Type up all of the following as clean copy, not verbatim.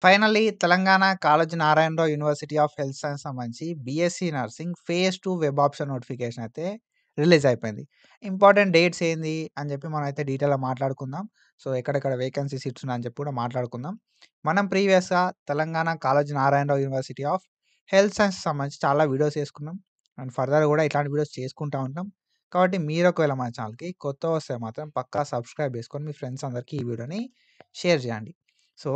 Finally Telangana Kaloji Narayana Rao university of health science సంబంధించి BSc nursing phase 2 web option notification అయితే release అయిపోయింది. Important dates ఏంది అని చెప్పి మనమైతే డీటెయిల్‌గా మాట్లాడుకుందాం. సో, ఎక్కడెక్కడ వేకెన్సీ సీట్స్ ఉన్నాయని చెప్పి కూడా మాట్లాడుకుందాం. మనం ప్రీవియస్‌గా Telangana Kaloji Narayana Rao university of health science సంబంధించి చాలా వీడియోస్ చేసుకున్నాం. అండ్ ఫర్దర్ కూడా ఇట్లాంటి వీడియోస్ చేసుకుంటా ఉంటాం. కాబట్టి మీరు ఒకవేళ మన ఛానల్‌కి కొత్తగా వస్తే మాత్రం పక్కా సబ్స్క్రైబ్ చేసుకొని మీ ఫ్రెండ్స్ అందరికీ ఈ వీడియోని షేర్ చేయండి. సో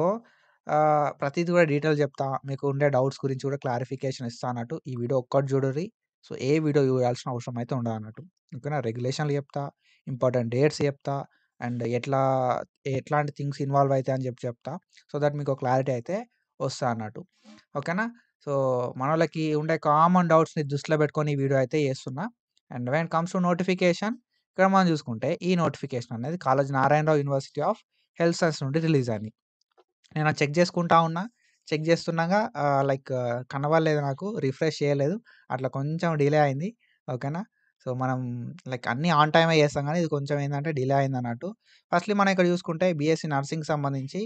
ప్రతీది కూడా డీటెయిల్ చెప్తా. మీకు ఉండే డౌట్స్ గురించి కూడా క్లారిఫికేషన్ ఇస్తా అన్నట్టు. ఈ వీడియో ఒక్కటి చూడుర్రి. సో, ఏ వీడియో చూడాల్సిన అవసరం అయితే ఉండదన్నట్టు. ఓకేనా. రెగ్యులేషన్‌లు చెప్తా, ఇంపార్టెంట్ డేట్స్ చెప్తా, అండ్ ఎట్లాంటి థింగ్స్ ఇన్వాల్వ్ అయితాయి అని చెప్పి చెప్తా. సో దట్ మీకు క్లారిటీ అయితే వస్తదన్నట్టు. ఓకేనా. సో, మనోళ్ళకి ఉండే కామన్ డౌట్స్‌ని దృష్టిలో పెట్టుకొని ఈ వీడియో అయితే చేస్తున్నా. And when it comes to notification, ఇక్కడ మనం చూసుకుంటే ఈ నోటిఫికేషన్ అనేది Kaloji Narayana Rao university of health science నుండి రిలీజ్ అయింది. నేను అది చెక్ చేసుకుంటా ఉన్నా. చెక్ చేస్తుండగా కనబడలేదు నాకు. రిఫ్రెష్ చేయలేదు. అట్లా కొంచెం డిలే అయింది. ఓకేనా. సో, మనం అన్నీ ఆన్ టైమే చేస్తాం గానీ, ఇది కొంచెం ఏందంటే డిలే అయిందన్నట్టు. ఫస్ట్‌లీ మనం ఇక్కడ చూసుకుంటే బీఎస్సీ నర్సింగ్ సంబంధించి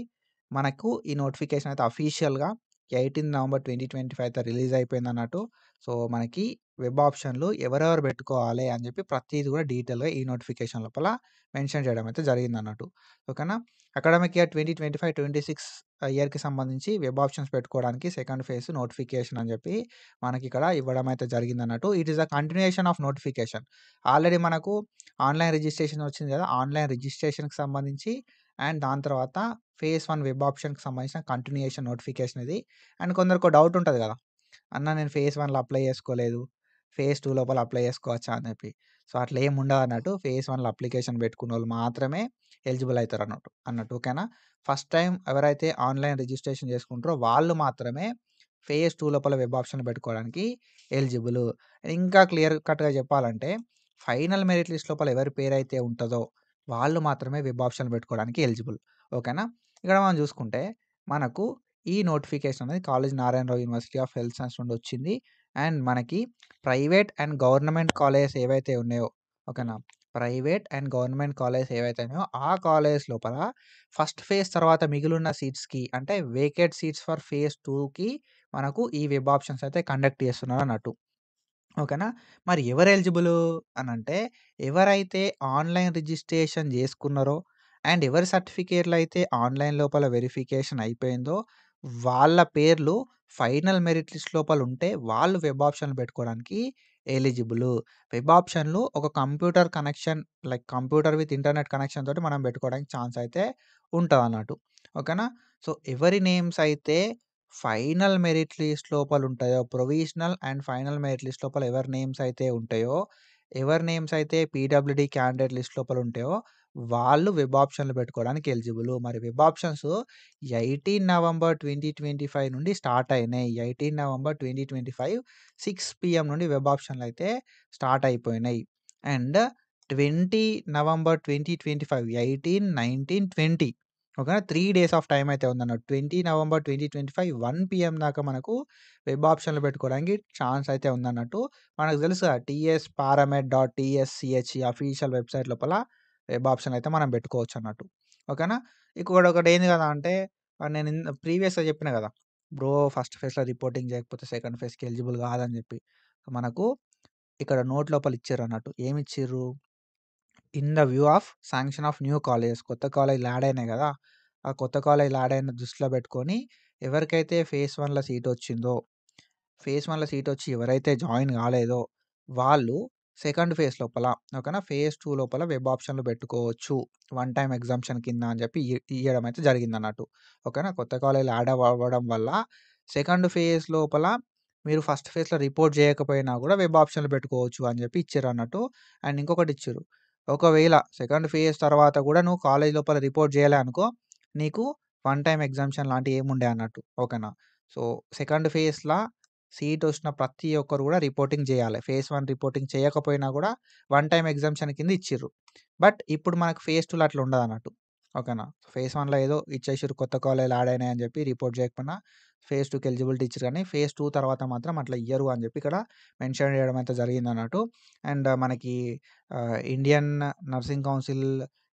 మనకు ఈ నోటిఫికేషన్ అయితే అఫీషియల్‌గా 18 నవంబర్ 2025 అయితే రిలీజ్ అయిపోయిందన్నట్టు. సో, మనకి వెబ్ ఆప్షన్‌లు ఎవరెవరు పెట్టుకోవాలి అని చెప్పి ప్రతీది కూడా డీటెయిల్‌గా ఈ నోటిఫికేషన్ లోపల మెన్షన్ చేయడం అయితే జరిగిందన్నట్టు. ఓకేనా. అకాడమిక్ ఇయర్ 2025-26 ఇయర్‌కి సంబంధించి వెబ్ ఆప్షన్స్ పెట్టుకోవడానికి సెకండ్ ఫేజ్ నోటిఫికేషన్ అని చెప్పి మనకిక్కడ ఇవ్వడం అయితే జరిగిందన్నట్టు. It is the continuation of notification. Already మనకు ఆన్‌లైన్ రిజిస్ట్రేషన్ వచ్చింది కదా! ఆన్‌లైన్ రిజిస్ట్రేషన్‌కి సంబంధించి అండ్ దాని తర్వాత ఫేజ్ 1 వెబ్ ఆప్షన్‌కి సంబంధించిన కంటిన్యూయేషన్ నోటిఫికేషన్ ఇది. అండ్ కొందరికో డౌట్ ఉంటది కదా! అన్న నేను ఫేజ్ 1లో అప్లై చేసుకోలేదు. ఫేజ్ 2 లోపల అప్లై చేసుకోవచ్చా అని చెప్పి. సో, అట్లా ఏమి ఉండదన్నట్టు. ఫేజ్ 1లో అప్లికేషన్ పెట్టుకున్నోళ్ళు మాత్రమే ఎలిజిబుల్ అయితారన్నట్టు. ఓకేనా. ఫస్ట్ టైమ్ ఎవరైతే ఆన్‌లైన్ రిజిస్ట్రేషన్ చేసుకుంటారో వాళ్ళు మాత్రమే ఫేజ్ 2 లోపల వెబ్ ఆప్షన్ పెట్టుకోవడానికి ఎలిజిబుల్. ఇంకా క్లియర్ కట్‌గా చెప్పాలంటే ఫైనల్ మెరిట్ లిస్ట్ లోపల ఎవరి పేరైతే ఉంటదో వాళ్ళు మాత్రమే వెబ్ ఆప్షన్ పెట్టుకోవడానికి ఎలిజిబుల్. ఓకేనా. ఇక్కడ మనం చూసుకుంటే మనకు ఈ నోటిఫికేషన్ అనేది Kaloji Narayana Rao university of health science నుండి వచ్చింది. అండ్ మనకి ప్రైవేట్ అండ్ గవర్నమెంట్ కాలేజెస్ ఏవైతే ఉన్నాయో ఓకేనా. ప్రైవేట్ అండ్ గవర్నమెంట్ కాలేజెస్ ఏవైతే ఉన్నాయో ఆ కాలేజెస్ లోపల ఫస్ట్ ఫేజ్ తర్వాత మిగిలిన సీట్స్‌కి అంటే వేకేట్ సీట్స్ ఫర్ ఫేజ్ 2కి మనకు ఈ వెబ్ ఆప్షన్స్ అయితే కండక్ట్ చేస్తున్నారన్నట్టు. ఓకేనా. మరి ఎవరు ఎలిజిబులు అనంటే, ఎవరైతే ఆన్‌లైన్ రిజిస్ట్రేషన్ జేసుకున్నారో అండ్ ఎవరి సర్టిఫికేట్‌లయితే ఆన్‌లైన్ లోపల వెరిఫికేషన్ అయిపోయిందో, వాళ్ళ పేర్లు ఫైనల్ మెరిట్ లిస్ట్ లోపల ఉంటే, వాళ్ళు వెబ్ ఆప్షన్‌లు పెట్టుకోవడానికి ఎలిజిబులు. వెబ్ ఆప్షన్‌లు ఒక computer connection computer with internet connection తోటి మనం పెట్టుకోవడానికి ఛాన్స్ అయితే ఉంటదన్నట్టు. ఓకేనా. సో, ఎవరి నేమ్స్ అయితే ఫైనల్ మెరిట్ లిస్ట్ లోపలుంటాయో, provisional and final merit list లోపల ఎవరి నేమ్స్ అయితే ఉంటాయో, ఎవరి నేమ్స్ అయితే పీడబ్ల్యూడీ క్యాండిడేట్ లిస్ట్ లోపలుంటాయో, వాళ్ళు వెబ్ ఆప్షన్‌లు పెట్టుకోవడానికి ఎలిజిబులు. మరి వెబ్ ఆప్షన్స్ 18 నవంబర్ 2025 నుండి స్టార్ట్ అయినాయి. 18 నవంబర్ 2025 6 పీఎం నుండి వెబ్ ఆప్షన్‌లయితే స్టార్ట్ అయిపోయినాయి. అండ్ 20 నవంబర్ 2025 18, 19, 20 ఓకేనా. 3 డేస్ ఆఫ్ టైమ్ అయితే ఉందన్నట్టు. 20 నవంబర్ 2025 1 పీఎం దాకా మనకు వెబ్ ఆప్షన్‌లు పెట్టుకోవడానికి ఛాన్స్ అయితే ఉందన్నట్టు. మనకు తెలుసు కదా! tsparamed.tschE అఫీషియల్ వెబ్‌సైట్ లోపల వెబ్ ఆప్షన్ అయితే మనం పెట్టుకోవచ్చన్నట్టు. ఓకేనా. ఇంకొకటి ఏంది కదా అంటే నేను ప్రీవియస్‌గా చెప్పిన కదా! బ్రో ఫస్ట్ ఫేజ్‌లో రిపోర్టింగ్ చేయకపోతే సెకండ్ ఫేజ్‌కి ఎలిజిబుల్ కాదని చెప్పి. మనకు ఇక్కడ నోట్ లోపల ఇచ్చిర్రన్నట్టు. ఏమిచ్చిర్రు? In the view of sanction of new colleges కొత్త కాలేజ్‌లు యాడ్ అయినాయి గదా! ఆ కొత్త కాలేజ్‌లు యాడ్ అయిన దృష్టిలో పెట్టుకొని ఎవరికైతే ఫేజ్ 1లో సీట్ వచ్చిందో, ఫేజ్ 1లో సీట్ వచ్చి ఎవరైతే జాయిన్ కాలేదో వాళ్ళు సెకండ్ ఫేజ్ లోపల ఓకేనా. ఫేజ్ 2 లోపల వెబ్ ఆప్షన్‌లు పెట్టుకోవచ్చు. వన్ టైమ్ ఎగ్జామ్షన్ కింద అని చెప్పి ఇయ్యడం అయితే జరిగిందన్నట్టు. ఓకేనా. కొత్త కాలేజ్‌లు యాడ్ అవ్వడం వల్ల సెకండ్ ఫేజ్ లోపల మీరు ఫస్ట్ ఫేజ్‌లో రిపోర్ట్ చేయకపోయినా కూడా వెబ్ ఆప్షన్‌లు పెట్టుకోవచ్చు అని చెప్పి ఇచ్చిర్రన్నట్టు. అండ్ ఇంకొకటి ఇచ్చిర్రు. ఒకవేళ సెకండ్ ఫేజ్ తర్వాత కూడా నువ్వు కాలేజ్ లోపల రిపోర్ట్ చేయలే అనుకో, నీకు వన్ టైమ్ ఎగ్జామ్షన్ లాంటివి ఏముండయి అన్నట్టు. ఓకేనా. సో, సెకండ్ ఫేజ్‌ల సీట్ వచ్చిన ప్రతి ఒక్కరు కూడా రిపోర్టింగ్ చేయాలి. ఫేజ్ 1 రిపోర్టింగ్ చేయకపోయినా కూడా వన్ టైమ్ ఎగ్జామ్షన్ కింద ఇచ్చిర్రు. బట్ ఇప్పుడు మనకు ఫేజ్ 2లో అట్లా ఉండదన్నట్టు. ఓకేనా. ఫేజ్ 1లో ఏదో ఇచ్చేసిర్రు కొత్త కాలేజ్‌లు యాడ్ అయినాయి అని చెప్పి రిపోర్ట్ చేయకపోయినా ఫేజ్ 2కి ఎలిజిబిలిటీ ఇచ్చిర్రు కానీ ఫేజ్ 2 తర్వాత మాత్రం అట్లా ఇయ్యరు అని చెప్పి ఇక్కడ మెన్షన్ చేయడం అయితే జరిగిందన్నట్టు. అండ్ మనకి ఇండియన్ నర్సింగ్ కౌన్సిల్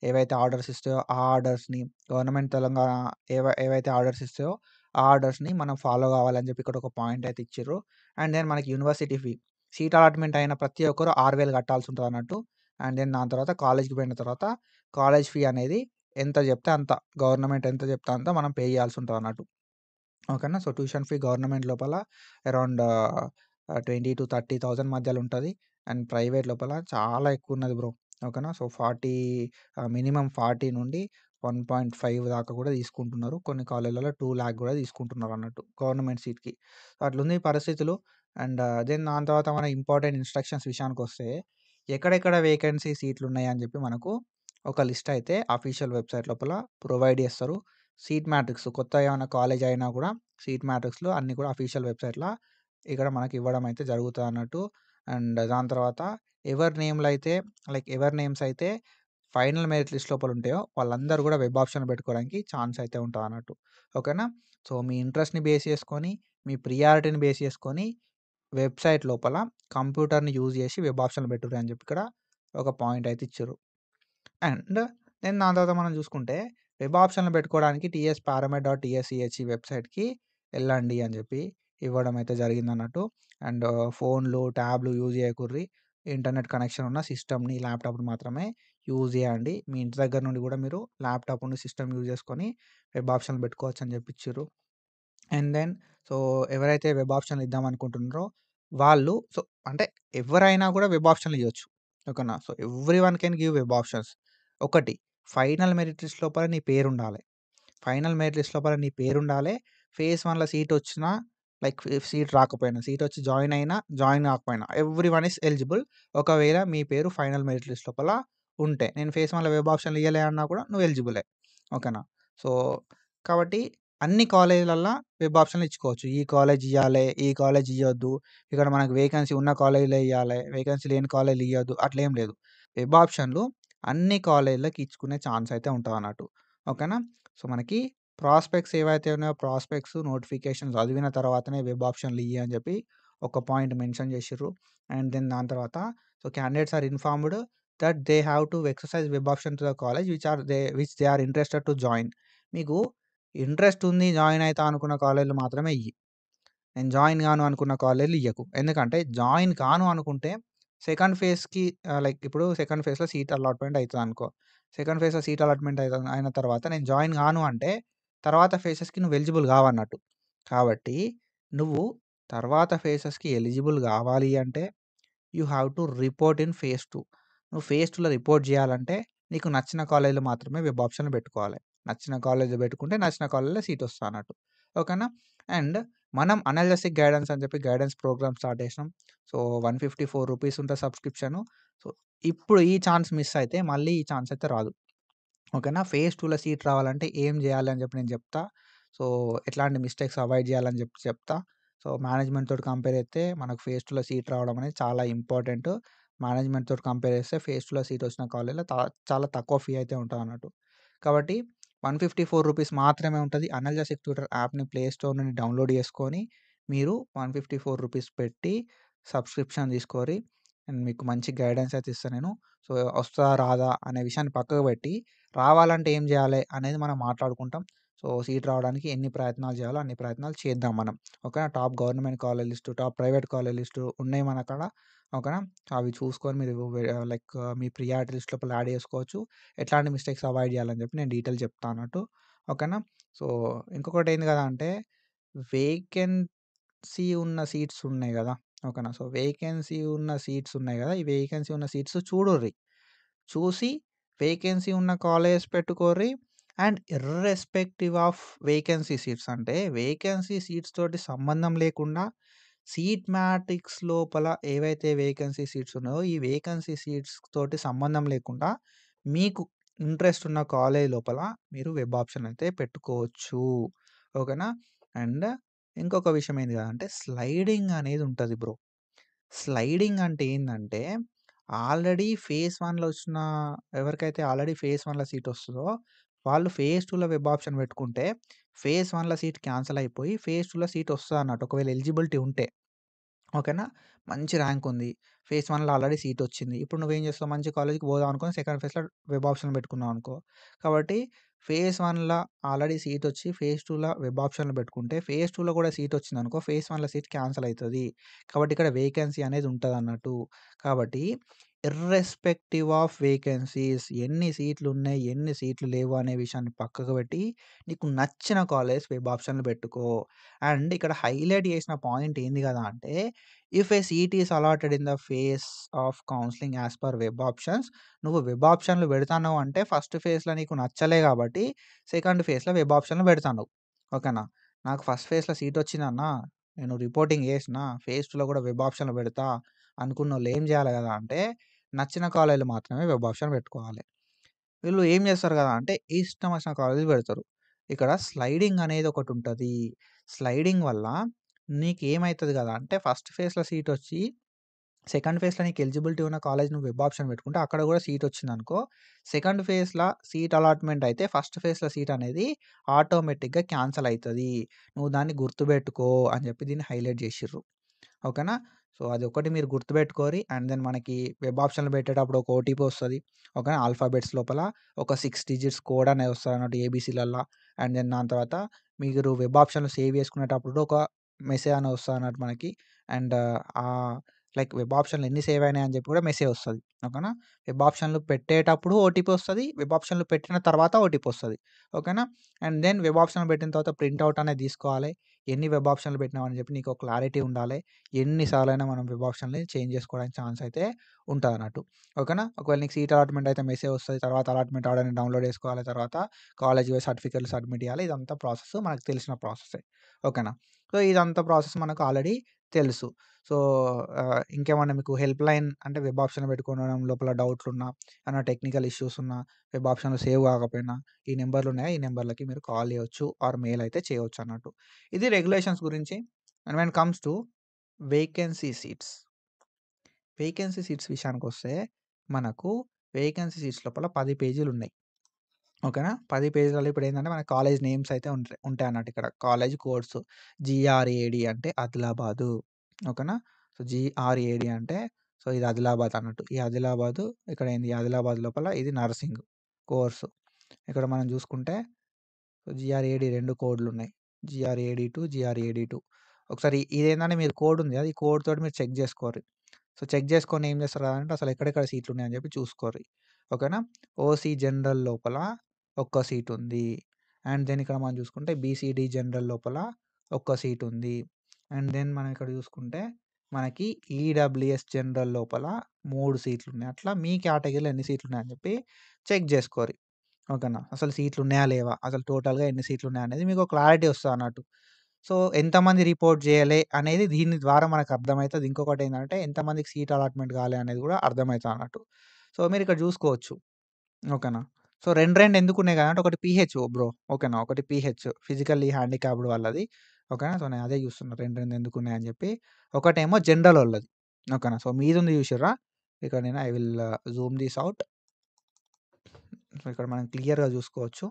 ఏవైతే ఆర్డర్స్ ఇస్తాయో, ఆ ఆర్డర్స్‌ని గవర్నమెంట్ తెలంగాణ ఏవైతే ఆర్డర్స్ ఇస్తాయో, ఆ ఆర్డర్స్‌ని మనం ఫాలో కావాలని చెప్పి ఇక్కడ ఒక పాయింట్ అయితే ఇచ్చిర్రు. అండ్ దెన్ మనకి యూనివర్సిటీ ఫీ. సీట్ అలాట్‌మెంట్ అయిన ప్రతి ఒక్కరు 6,000 కట్టాల్సి ఉంటదన్నట్టు. అండ్ దెన్ దాని తర్వాత కాలేజ్‌కి పోయిన తర్వాత కాలేజ్ ఫీ అనేది ఎంత చెప్తే అంత, గవర్నమెంట్ ఎంత చెప్తే అంత మనం పే చేయాల్సి ఉంటదన్నట్టు. ఓకేనా. సో, ట్యూషన్ ఫీ గవర్నమెంట్ లోపల అరౌండ్ 20,000-30,000 మధ్యలో ఉంటది. అండ్ ప్రైవేట్ లోపల చాలా ఎక్కువున్నది బ్రో. ఓకేనా. సో, 40 మినిమమ్ 40 నుండి 1.5 దాకా కూడా తీసుకుంటున్నారు. కొన్ని కాలేజ్‌లలో 2,00,000 కూడా తీసుకుంటున్నారన్నట్టు గవర్నమెంట్ సీట్‌కి. అట్లుంది పరిస్థితులు. అండ్ దెన్ దాని తర్వాత మన ఇంపార్టెంట్ ఇన్‌స్ట్రక్షన్స్ విషయానికొస్తే, ఎక్కడెక్కడ వేకెన్సీ సీట్లున్నాయి అని చెప్పి మనకు ఒక లిస్ట్ అయితే అఫీషియల్ వెబ్‌సైట్ లోపల ప్రొవైడ్ చేస్తారు. సీట్ మ్యాట్రిక్స్ కొత్తగా ఏమన్నా కాలేజ్ అయినా కూడా సీట్ మ్యాట్రిక్స్‌లో అన్నీ కూడా అఫీషియల్ వెబ్‌సైట్‌ల ఇక్కడ మనకి ఇవ్వడం అయితే జరుగుతదన్నట్టు. అండ్ దాని తర్వాత ఎవరి నేమ్‌లు అయితే ఎవరి నేమ్స్ అయితే ఫైనల్ మెరిట్ లిస్ట్ లోపల ఉంటాయో వాళ్ళందరూ కూడా వెబ్ ఆప్షన్ పెట్టుకోవడానికి ఛాన్స్ అయితే ఉంటదన్నట్టు. ఓకేనా. సో, మీ ఇంట్రెస్ట్‌ని బేస్ చేసుకొని, మీ ప్రియారిటీని బేస్ చేసుకొని వెబ్‌సైట్ లోపల కంప్యూటర్‌ని యూజ్ చేసి వెబ్ ఆప్షన్‌లు పెట్టుర్రి అని చెప్పి ఇక్కడ ఒక పాయింట్ అయితే ఇచ్చిర్రు. అండ్ దెన్ దాని తర్వాత మనం చూసుకుంటే, వెబ్ ఆప్షన్‌లు పెట్టుకోవడానికి టీఎస్ పారామెట్.టీఎస్‌సిహెచ్ వెబ్‌సైట్‌కి ఎళ్ళండి అని చెప్పి ఇవ్వడం అయితే జరిగిందన్నట్టు. అండ్ ఫోన్‌లు, ట్యాబ్‌లు యూజ్ చేయకుర్రి. ఇంటర్నెట్ కనెక్షన్ ఉన్న సిస్టమ్‌ని, ల్యాప్‌టాప్‌ని మాత్రమే యూజ్ చేయండి. మీ ఇంటి దగ్గర నుండి కూడా మీరు ల్యాప్‌టాప్ నుండి సిస్టమ్ యూజ్ చేసుకొని వెబ్ ఆప్షన్‌లు పెట్టుకోవచ్చు అని చెప్పి ఇచ్చిర్రు. అండ్ దెన్ సో, ఎవరైతే వెబ్ ఆప్షన్‌లు ఇద్దామనుకుంటున్నారో వాళ్ళు అంటే ఎవరైనా కూడా వెబ్ ఆప్షన్‌లు ఇయ్యొచ్చు. ఓకేనా. So, everyone can give web options. ఒకటి ఫైనల్ మెరిట్ లిస్ట్ లోపల నీ పేరుండాలె. ఫైనల్ మెరిట్ లిస్ట్ లోపల నీ పేరుండాలె. ఫేజ్ 1లో సీటొచ్చినా సీట్ రాకపోయినా, సీటొచ్చి జాయిన్ అయినా, జాయిన్ కాకపోయినా ఎవ్రీవన్ ఈస్ ఎలిజిబుల్. ఒకవేళ మీ పేరు ఫైనల్ మెరిట్ లిస్ట్ లోపల ఉంటే. నేను ఫేజ్ 1లో వెబ్ ఆప్షన్‌లు ఇయ్యలే అన్నా కూడా నువ్వు ఎలిజిబులే. ఓకేనా. సో, కాబట్టి అన్ని కాలేజీలల్ల వెబ్ ఆప్షన్‌లు ఇచ్చుకోవచ్చు. ఈ కాలేజ్ ఇయ్యాలే, ఈ కాలేజ్ ఇయ్యొద్దు. ఇక్కడ మనకు వేకెన్సీ ఉన్న కాలేజ్‌లే ఇయ్యాలే, వేకెన్సీ లేని కాలేజ్‌లు ఇయ్యొద్దు అట్లేం లేదు. వెబ్ ఆప్షన్‌లు అన్ని కాలేజ్‌లకి ఇచ్చుకునే ఛాన్స్ అయితే ఉంటదన్నట్టు. ఓకేనా. సో, మనకి ప్రాస్పెక్ట్స్ ఏవైతే ఉన్నాయో ప్రాస్పెక్ట్స్ నోటిఫికేషన్ చదివిన తర్వాతనే వెబ్ ఆప్షన్‌లు ఇయ్యి అని చెప్పి ఒక పాయింట్ మెన్షన్ చేసిర్రు. అండ్ దెన్ దాని తర్వాత so, candidates are informed that they have to exercise web option to the college which they are interested to join. మీకు ఇంట్రెస్ట్ ఉంది, జాయిన్ అయితా అనుకున్న కాలేజ్‌లు మాత్రమే ఇయ్యి. నేను జాయిన్ గాను అనుకున్న కాలేజ్‌లు ఇయ్యకు. ఎందుకంటే జాయిన్ కాను అనుకుంటే సెకండ్ ఫేజ్‌కి ఇప్పుడు సెకండ్ ఫేజ్‌లో సీట్ అలాట్‌మెంట్ అయితదనుకో. సెకండ్ ఫేజ్‌లో సీట్ అలాట్‌మెంట్ అయిన తర్వాత నేను జాయిన్ గాను అంటే తర్వాత ఫేజెస్‌కి నువ్వు ఎలిజిబుల్ కావన్నట్టు. కాబట్టి నువ్వు తర్వాత ఫేజెస్‌కి ఎలిజిబుల్ కావాలి అంటే you have to report in phase 2. నువ్వు ఫేజ్ 2లో రిపోర్ట్ చేయాలంటే నీకు నచ్చిన కాలేజ్‌లో మాత్రమే వెబ్ ఆప్షన్‌లు పెట్టుకోవాలి. నచ్చిన కాలేజ్‌లో పెట్టుకుంటే నచ్చిన కాలేజ్‌లో సీట్ వస్తదన్నట్టు. ఓకేనా. అండ్ మనం అనలిటిక్ గైడెన్స్ అని చెప్పి గైడెన్స్ ప్రోగ్రామ్ స్టార్ట్ చేసినాం. సో, రూ. 154 ఉంటది సబ్స్క్రిప్షను. సో, ఇప్పుడు ఈ ఛాన్స్ మిస్ అయితే మళ్ళీ ఈ ఛాన్స్ అయితే రాదు. ఓకేనా. ఫేజ్ 2లో సీట్ రావాలంటే ఏం జేయాలి అని జెప్పి నేను జెప్తా. సో, ఎట్లాంటి మిస్టేక్స్ అవాయిడ్ జేయాలని జెప్పి చెప్తా. సో, మేనేజ్‌మెంట్ తోటి కంపేర్ జేత్తే మనకు ఫేజ్ 2లో సీట్ రావడం అనేది చాలా ఇంపార్టెంటు. మేనేజ్‌మెంట్ తోటి కంపేర్ జేస్తే ఫేజ్ 2లో సీట్ వచ్చిన కాలేజ్‌లో చాలా తక్కువ ఫీ అయితే ఉంటదన్నట్టు. కాబట్టి రూ. 154 మాత్రమే ఉంటది. అనల్జసిక్ ట్యూటర్ యాప్‌ని ప్లే స్టోర్ నుండి డౌన్‌లోడ్ చేసుకొని మీరు రూ. 154 పెట్టి సబ్స్క్రిప్షన్ తీసుకోరి. అండ్ మీకు మంచి గైడెన్స్ అయితే ఇస్తా నేను. సో, వస్తదా? రాదా? అనే విషయాన్ని పక్కకు పెట్టి రావాలంటే ఏం జేయాలే అనేది మనం మాట్లాడుకుంటాం. సో, సీట్ రావడానికి ఎన్ని ప్రయత్నాలు చేయాలో అన్ని ప్రయత్నాలు చేద్దాం మనం. ఓకేనా. Top government college list, top private college list ఉన్నాయి మన కాడ. ఓకేనా. అవి చూసుకొని మీరు మీ ప్రియారిటీ లిస్ట్ లోపల యాడ్ చేసుకోవచ్చు. ఎట్లాంటి మిస్టేక్స్ అవాయిడ్ చేయాలని చెప్పి నేను డీటెయిల్ చెప్తా అన్నట్టు. ఓకేనా. సో, ఇంకొకటేంది గదా అంటే వేకెన్సీ ఉన్న సీట్స్ ఉన్నాయి గదా! ఓకేనా. సో, వేకెన్సీ ఉన్న సీట్స్ ఉన్నాయి గదా! ఈ వేకెన్సీ ఉన్న సీట్స్ చూడుర్రి. చూసి వేకెన్సీ ఉన్న కాలేజెస్ పెట్టుకోర్రి. And irrespective of vacancy seats అంటే వేకెన్సీ సీట్స్ తోటి సంబంధం లేకుండా సీట్ మ్యాట్రిక్స్ లోపల ఏవైతే వేకెన్సీ సీట్స్ ఉన్నాయో ఈ వేకెన్సీ సీట్స్ తోటి సంబంధం లేకుండా మీకు ఇంట్రెస్ట్ ఉన్న కాలేజ్ లోపల మీరు వెబ్ ఆప్షన్ అయితే పెట్టుకోవచ్చు. ఓకేనా. అండ్ ఇంకొక విషయం ఏంది అంటే స్లైడింగ్ అనేది ఉంటది బ్రో. స్లైడింగ్ అంటే ఏందంటే, ఆల్రెడీ ఫేజ్ 1లో వచ్చిన ఎవరికైతే ఆల్రెడీ ఫేజ్ 1లో సీట్ వస్తదో, వాళ్ళు ఫేజ్ 2లో వెబ్ ఆప్షన్ పెట్టుకుంటే, ఫేజ్ 1లో సీట్ క్యాన్సెల్ అయిపోయి, ఫేజ్ 2లో సీట్ వస్తదన్నట్టు. ఒకవేళ ఎలిజిబిలిటీ ఉంటే. ఓకేనా. మంచి ర్యాంక్ ఉంది. ఫేజ్ 1లో ఆల్రెడీ సీట్ వచ్చింది. ఇప్పుడు నువ్వేం చేస్తావు? మంచి కాలేజ్‌కి పోదాం అనుకోని సెకండ్ ఫేజ్‌లో వెబ్ ఆప్షన్ పెట్టుకున్నావు అనుకో. కాబట్టి ఫేజ్ 1ల ఆల్రెడీ సీటొచ్చి ఫేజ్ 2ల వెబ్ ఆప్షన్‌లో పెట్టుకుంటే, ఫేజ్ 2లో కూడా సీటొచ్చిందనుకో, ఫేజ్ 1ల సీట్ క్యాన్సెల్ అయితది. కాబట్టి ఇక్కడ వేకెన్సీ అనేది ఉంటదన్నట్టు. కాబట్టి ఇర్రెస్పెక్టివ్ ఆఫ్ వేకెన్సీస్ ఎన్ని సీట్లున్నాయి, ఎన్ని సీట్లు లేవు అనే విషయాన్ని పక్కకు పెట్టి, నీకు నచ్చిన కాలేజ్ వెబ్ ఆప్షన్‌లో పెట్టుకో. అండ్ ఇక్కడ హైలైట్ చేసిన పాయింట్ ఏంది కదా అంటే, if a seat is allotted in the phase of counselling as per web options, నువ్వు వెబ్ ఆప్షన్‌లు పెడతాన్నావు అంటే ఫస్ట్ ఫేజ్‌లో నీకు నచ్చలే కాబట్టి సెకండ్ ఫేజ్‌లో వెబ్ ఆప్షన్‌లో పెడతాన్నావు. ఓకేనా? నాకు ఫస్ట్ ఫేజ్‌లో సీటొచ్చిందన్నా, నేను రిపోర్టింగ్ చేసినా, ఫేజ్ 2లో కూడా వెబ్ ఆప్షన్‌లో పెడతా అనుకున్నోళ్ళు ఏం చేయాలి కదా అంటే, నచ్చిన కాలేజ్‌లో మాత్రమే వెబ్ ఆప్షన్ పెట్టుకోవాలి. వీళ్ళు ఏం చేస్తారు కదా అంటే, ఇష్టం వచ్చిన కాలేజ్‌లు పెడతారు. ఇక్కడ స్లైడింగ్ అనేది ఒకటుంటది. స్లైడింగ్ వల్ల నీకేమైతది కదా అంటే, ఫస్ట్ ఫేజ్‌లో సీటొచ్చి సెకండ్ ఫేజ్‌లో నీకు ఎలిజిబిలిటీ ఉన్న కాలేజ్ నువ్వు వెబ్ ఆప్షన్ పెట్టుకుంటే అక్కడ కూడా సీటొచ్చిందనుకో, సెకండ్ ఫేజ్‌ల సీట్ అలాట్‌మెంట్ అయితే ఫస్ట్ ఫేజ్‌ల సీట్ అనేది ఆటోమేటిక్‌గా క్యాన్సెల్ అయితది. నువ్వు దాన్ని గుర్తుపెట్టుకో అని చెప్పి దీన్ని హైలైట్ చేషిర్రు. ఓకేనా? సో, అదొక్కటి మీరు గుర్తుపెట్టుకోరి. అండ్ దెన్ మనకి వెబ్ ఆప్షన్‌లు పెట్టేటప్పుడు ఒక ఓటీపీ వస్తది. ఓకేనా? ఆల్ఫాబెట్స్ లోపల ఒక 6 డిజిట్స్ కోడ్ అనేది వస్తదన్నట్టు ఏబీసీలల్లా. అండ్ దెన్ దాని తర్వాత మీరు వెబ్ ఆప్షన్‌లో సేవ్ చేసుకునేటప్పుడు ఒక మెసేజ్ అనేది వస్తదన్నట్టు మనకి. అండ్ లైక్ వెబ్ ఆప్షన్‌లు ఎన్ని సేవ్ అయినాయి అని చెప్పి కూడా మెసేజ్ వస్తది. ఓకేనా? వెబ్ ఆప్షన్‌లు పెట్టేటప్పుడు ఓటీపీ వస్తది. వెబ్ ఆప్షన్‌లు పెట్టిన తర్వాత ఓటీపీ వస్తది. ఓకేనా? అండ్ దెన్ వెబ్ ఆప్షన్‌లు పెట్టిన తర్వాత ప్రింట్ ఔట్ అనేది తీసుకోవాలి. ఎన్ని వెబ్ ఆప్షన్‌లు పెట్టినావు అని చెప్పి నీకు క్లారిటీ ఉండాలి. ఎన్ని సార్లైనా మనం వెబ్ ఆప్షన్‌ని చేంజ్ చేసుకోవడానికి ఛాన్స్ అయితే ఉంటదన్నట్టు. ఓకేనా? ఒకవేళ నీకు సీట్ అలాట్‌మెంట్ అయితే మెసేజ్ వస్తది. తర్వాత అలాట్‌మెంట్ ఆర్డర్‌ని డౌన్‌లోడ్ చేసుకోవాలి. తర్వాత కాలేజ్‌కి పోయి సర్టిఫికేట్‌లు సబ్మిట్ చేయాలి. ఇదంతా ప్రాసెస్ మనకు తెలిసిన ప్రాసెసే. ఓకేనా? సో, ఇదంతా ప్రాసెస్ మనకు ఆల్రెడీ తెలుసు. సో, ఇంకేమన్నా మీకు హెల్ప్‌లైన్ అంటే వెబ్ ఆప్షన్‌లో పెట్టుకోవడం లోపల డౌట్లున్నా, ఏమన్నా టెక్నికల్ ఇష్యూస్ ఉన్నా, వెబ్ ఆప్షన్‌లో సేవ్ కాకపోయినా, ఈ నంబర్‌లున్నాయా, ఈ నంబర్‌లకి మీరు కాల్ చేయొచ్చు ఆర్ మెయిల్ అయితే చేయొచ్చన్నట్టు. ఇది రెగ్యులేషన్స్ గురించి. And when comes to vacancy seats. Vacancy seats విషయానికొస్తే మనకు వేకెన్సీ సీట్స్ లోపల 10 పేజీలున్నాయి. ఓకేనా? 10 పేజీలలో ఇప్పుడేందంటే మన కాలేజ్ నేమ్స్ అయితే ఉంటాయన్నట్టు ఇక్కడ. College codes. జీఆర్ఏడీ అంటే ఆదిలాబాదు. ఓకేనా? సో, జీఆర్ఏడీ అంటే సో, ఇది ఆదిలాబాద్ అన్నట్టు. ఈ ఆదిలాబాదు ఇక్కడ ఏంది ఆదిలాబాద్ లోపల ఇది నర్సింగ్ కోర్సు. ఇక్కడ మనం చూసుకుంటే జీఆర్ఏడీ 2 కోడ్‌లున్నాయి. జీఆర్ఏడీ 2, జీఆర్ఏడీ 2. ఒకసారి ఇదేందంటే మీరు కోడ్ ఉంది కదా! ఈ కోడ్ తోటి మీరు చెక్ జేసుకోర్రి. సో, చెక్ జేసుకొని ఏం చేస్తారు అంటే అసలు ఎక్కడెక్కడ సీట్లున్నాయని చెప్పి చూసుకోర్రి. ఓకేనా? ఓసీ జనరల్ లోపల ఒక్క సీటుంది. అండ్ దెన్ ఇక్కడ మనం చూసుకుంటే బీసీడీ జనరల్ లోపల ఒక్క సీటుంది. అండ్ దెన్ మనం ఇక్కడ చూసుకుంటే మనకి ఈడబ్ల్యూఎస్ జనరల్ లోపల 3 సీట్లున్నాయి. అట్లా మీ కేటగిరీలో ఎన్ని సీట్లున్నాయని చెప్పి చెక్ జేసుకోర్రి. ఓకేనా? అసలు సీట్లున్నాయా? లేవా? అసలు టోటల్‌గా ఎన్ని సీట్లున్నాయనేది మీకు క్లారిటీ వస్తదన్నట్టు. సో, ఎంతమంది రిపోర్ట్ జేయలే అనేది దీని ద్వారా మనకు అర్థమైతది. ఇంకొకటేందంటే ఎంతమందికి సీట్ అలాట్‌మెంట్ కాలే అనేది కూడా అర్థమైతదన్నట్టు. సో, మీరిక్కడ చూసుకోవచ్చు. ఓకేనా? సో, 2 ఎందుకున్నాయి కదా! అంటే ఒకటి పీహెచ్‌ఓ బ్రో. ఓకేనా? ఒకటి పీహెచ్ ఫిజికల్లీ హ్యాండిక్యాప్డ్ వాళ్ళది. ఓకేనా? సో, నేను అదే చూస్తున్నా 2 ఎందుకున్నాయని చెప్పి. ఒకటేమో జనరలోళ్ళది. ఓకేనా? సో, మీదుంది చూసిర్రా? ఇక్కడ నేను I will Zoom this out. So, ఇక్కడ మనం క్లియర్‌గా చూసుకోవచ్చు.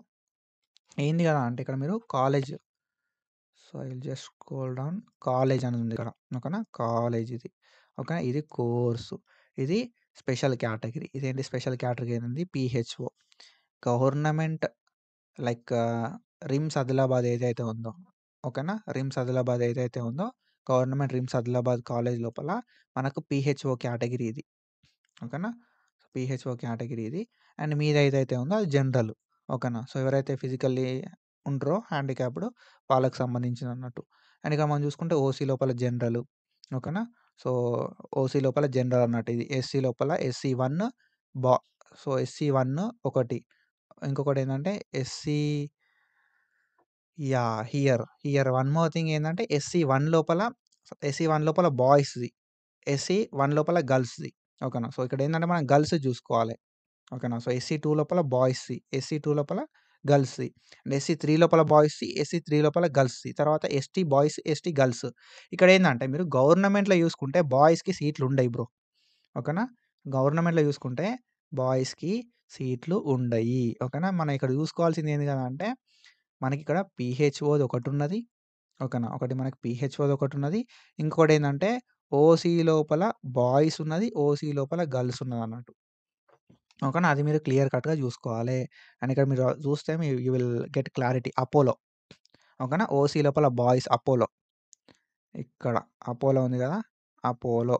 ఏంది కదా! అంటే ఇక్కడ మీరు college so, I will just scroll down. College అని ఉంది ఇక్కడ. ఓకేనా? కాలేజ్ ఇది. ఓకేనా? ఇది కోర్సు. ఇది స్పెషల్ కేటగిరీ. ఇదేంటి స్పెషల్ కేటగిరీ అనేది పీహెచ్‌ఓ. గవర్నమెంట్ లైక్ రిమ్స్ ఆదిలాబాద్ ఏదైతే ఉందో, ఓకేనా? రిమ్స్ ఆదిలాబాద్ ఏదైతే ఉందో, గవర్నమెంట్ రిమ్స్ ఆదిలాబాద్ కాలేజ్ లోపల మనకు పీహెచ్‌ఓ కేటగిరీ ఇది. ఓకేనా? పీహెచ్‌ఓ కేటగిరీ ఇది. అండ్ మీదేదైతే ఉందో అది జనరల్. ఓకేనా? సో, ఎవరైతే ఫిజికల్లీ ఉంటారో హ్యాండిక్యాప్డ్ వాళ్ళకి సంబంధించిందన్నట్టు. అండ్ ఇక మనం చూసుకుంటే ఓసీ లోపల జనరల్. ఓకేనా? సో, ఓసీ లోపల జనరల్ అన్నట్టు ఇది. ఎస్సీ లోపల ఎస్సీ 1 బా సో, ఎస్సీ 1 ఒకటి. ఇంకొకటేందంటే హియర్ వన్ మోర్ థింగ్ ఏందంటే ఎస్సీ 1 లోపల బాయ్స్‌ది. ఎస్సీ 1 లోపల గర్ల్స్‌ది. ఓకేనా? సో, ఇక్కడేందంటే మనం గర్ల్స్‌ది చూసుకోవాలి. ఓకేనా? సో, ఎస్సీ 2 లోపల బాయ్స్‌ది. ఎస్సీ 2 లోపల గర్ల్స్‌ది. అండ్ ఎస్సీ 3 లోపల బాయ్స్‌ది. ఎస్సీ 3 లోపల గర్ల్స్‌ది. తర్వాత ఎస్టీ బాయ్స్, ఎస్టీ గర్ల్స్. ఇక్కడేందంటే మీరు గవర్నమెంట్‌లో చూసుకుంటే బాయ్స్‌కి సీట్లుండయి బ్రో. ఓకేనా? గవర్నమెంట్‌లో చూసుకుంటే బాయ్స్‌కి సీట్లు ఉండయి. ఓకేనా? మనం ఇక్కడ చూసుకోవాల్సింది ఏంది కదా! అంటే మనకిక్కడ పీహెచ్‌ఓది ఒకటున్నది. ఓకేనా? ఒకటి మనకి పీహెచ్‌ఓది ఒకటున్నది. ఇంకోటేందంటే ఓసీ లోపల బాయ్స్ ఉన్నది. ఓసీ లోపల గర్ల్స్ ఉన్నదన్నట్టు. ఓకేనా? అది మీరు క్లియర్ కట్‌గా జూసుకోవాలి. అండ్ ఇక్కడ మీరు జూస్తే you will get clarity. Apollo ఓకేనా? ఓసీ లోపల బాయ్స్ అపోలో. ఇక్కడ అపోలో ఉంది గదా! అపోలో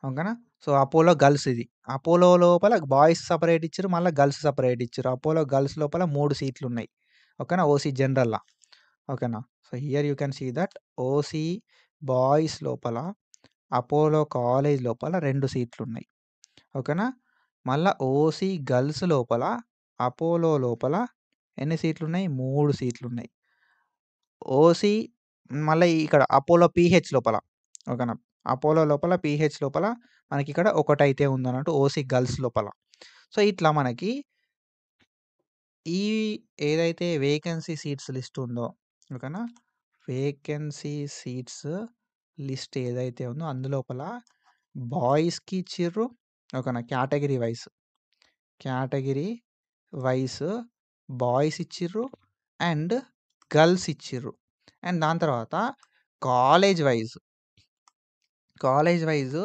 ఓకేనా? సో, అపోలో గర్ల్స్ ఇది. అపోలో లోపల బాయ్స్ సెపరేట్ ఇచ్చిర్రు. మళ్ళా గర్ల్స్ సెపరేట్ ఇచ్చిర్రు. అపోలో గర్ల్స్ లోపల 3 సీట్లున్నాయి. ఓకేనా? ఓసీ జనరల్‌ల. ఓకేనా? So, here you can see that OC boys లోపల అపోలో కాలేజ్ లోపల 2 సీట్లున్నాయి. ఓకేనా? మళ్ళా ఓసీ గర్ల్స్ లోపల అపోలో లోపల ఎన్ని సీట్లున్నాయి? 3 సీట్లున్నాయి. ఓసీ మళ్ళా ఇక్కడ అపోలో పీహెచ్ లోపల ఓకేనా? అపోలో లోపల పీహెచ్ లోపల మనకిక్కడ ఒకటైతే ఉందన్నట్టు ఓసీ గర్ల్స్ లోపల. సో, ఇట్లా మనకి ఈ ఏదైతే వేకెన్సీ సీట్స్ లిస్ట్ ఉందో ఓకేనా? వేకెన్సీ సీట్స్ లిస్ట్ ఏదైతే ఉందో అందులోపల బాయ్స్‌కి ఇచ్చిర్రు. ఓకేనా? కేటగిరీ వైస్ బాయ్స్ ఇచ్చిర్రు. అండ్ గర్ల్స్ ఇచ్చిర్రు. అండ్ దాని తర్వాత college wise, college wise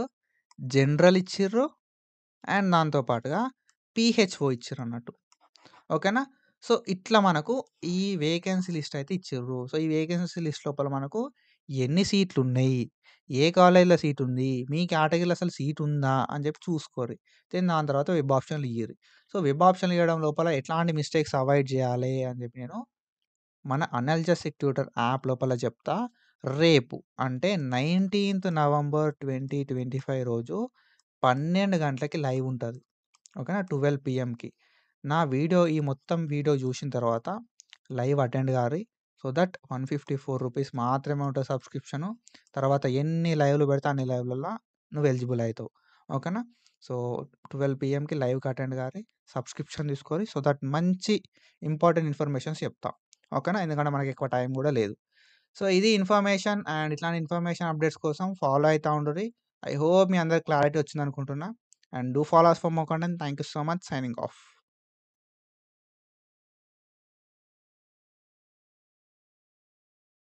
general ఇచ్చిర్రు. అండ్ దాంతో పాటుగా పీహెచ్‌ఓ ఇచ్చిర్రన్నట్టు. ఓకేనా? సో, ఇట్లా మనకు ఈ వేకెన్సీ లిస్ట్ అయితే ఇచ్చిర్రు. సో, ఈ వేకెన్సీ లిస్ట్ లోపల మనకు ఎన్ని సీట్లున్నయి? ఏ కాలేజ్‌లో సీటుంది? మీ కేటగిరీలో అసలు సీటుందా? అని చెప్పి చూసుకోర్రి. దెన్ దాని తర్వాత వెబ్ ఆప్షన్‌లు ఇయ్యిర్రి. సో, వెబ్ ఆప్షన్‌లు ఇయ్యడం లోపల ఎట్లాంటి మిస్టేక్స్ అవాయిడ్ జేయాలి అని చెప్పి నేను మన అనల్జెసిక్ ట్యూటర్ యాప్ లోపల చెప్తా. రేపు అంటే 19థ్ నవంబర్ 2025 రోజు 12 గంటలకి లైవ్ ఉంటది. ఓకేనా? 12 పీఎంకి. నా వీడియో ఈ మొత్తం వీడియో జూసిన తర్వాత లైవ్ అటెండ్ గారి. సో దట్ ₹154 మాత్రమే ఉంటది సబ్స్క్రిప్షను. తర్వాత ఎన్ని లైవ్‌లు పెడితే అన్ని లైవ్‌లల్ల నువ్వు ఎలిజిబుల్ అయితావు. ఓకేనా? సో, 12 పీఎంకి లైవ్‌కి అటెండ్ గారి. సబ్స్క్రిప్షన్ తీసుకోరి. సో దట్ మంచి ఇంపార్టెంట్ ఇన్ఫర్మేషన్స్ చెప్తా. ఓకేనా? ఎందుకంటే మనకి ఎక్కువ టైం గూడా లేదు. సో, ఇది ఇన్ఫర్మేషన్ అండ్ ఇట్లాంటి ఇన్ఫర్మేషన్ అప్డేట్స్ కోసం ఫాలో అయితా ఉండుర్రి. ఐ హోప్ మీ అందరికి క్లారిటీ వచ్చిందనుకుంటున్నా. And do follow us for more content. Thank you so much. Signing of.